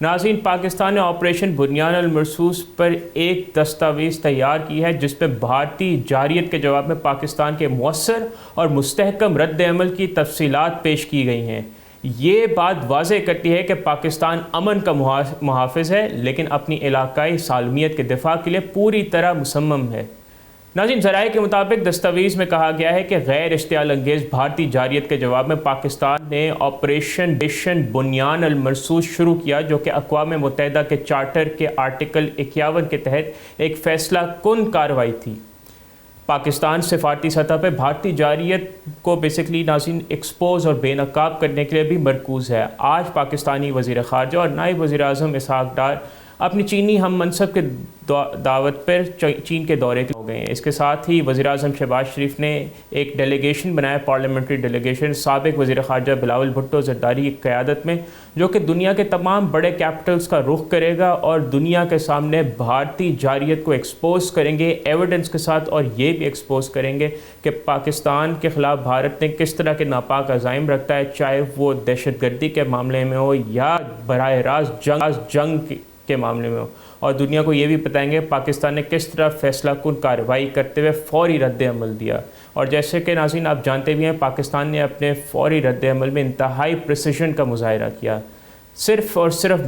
ناظرین، پاکستان نے آپریشن بنیان المرصوص پر ایک دستاویز تیار کی ہے جس میں بھارتی جارحیت کے جواب میں پاکستان کے مؤثر اور مستحکم رد عمل کی تفصیلات پیش کی گئی ہیں۔ یہ بات واضح کرتی ہے کہ پاکستان امن کا محافظ ہے لیکن اپنی علاقائی سالمیت کے دفاع کے لیے پوری طرح مصمم ہے۔ ناظرین، ذرائع کے مطابق دستاویز میں کہا گیا ہے کہ غیر اشتعال انگیز بھارتی جارحیت کے جواب میں پاکستان نے آپریشن بنیان المرصوص شروع کیا، جو کہ اقوام متحدہ کے چارٹر کے آرٹیکل 51 کے تحت ایک فیصلہ کن کارروائی تھی۔ پاکستان سفارتی سطح پہ بھارتی جارحیت کو ناظرین ایکسپوز اور بے نقاب کرنے کے لیے بھی مرکوز ہے۔ آج پاکستانی وزیر خارجہ اور نائب وزیر اعظم اسحاق ڈار اپنی چینی ہم منصب کے دعوت پر چین کے دورے ہو گئے ہیں۔ اس کے ساتھ ہی وزیر اعظم شہباز شریف نے ایک ڈیلیگیشن بنایا، پارلیمنٹری ڈیلیگیشن سابق وزیر خارجہ بلاول بھٹو زرداری کی قیادت میں، جو کہ دنیا کے تمام بڑے کیپٹلز کا رخ کرے گا اور دنیا کے سامنے بھارتی جارحیت کو ایکسپوز کریں گے ایویڈنس کے ساتھ، اور یہ بھی ایکسپوز کریں گے کہ پاکستان کے خلاف بھارت نے کس طرح کے ناپاک عزائم رکھتا ہے، چاہے وہ دہشت گردی کے معاملے میں ہو یا براہ راست جنگ کے معاملے میں ہو، اور دنیا کو یہ بھی بتائیں گے پاکستان نے کس طرح فیصلہ کن کارروائی کرتے ہوئے فوری رد عمل دیا۔ اور جیسے کہ ناظرین آپ جانتے بھی ہیں، پاکستان نے اپنے فوری رد عمل میں انتہائی پریسیژن کا مظاہرہ کیا، صرف اور صرف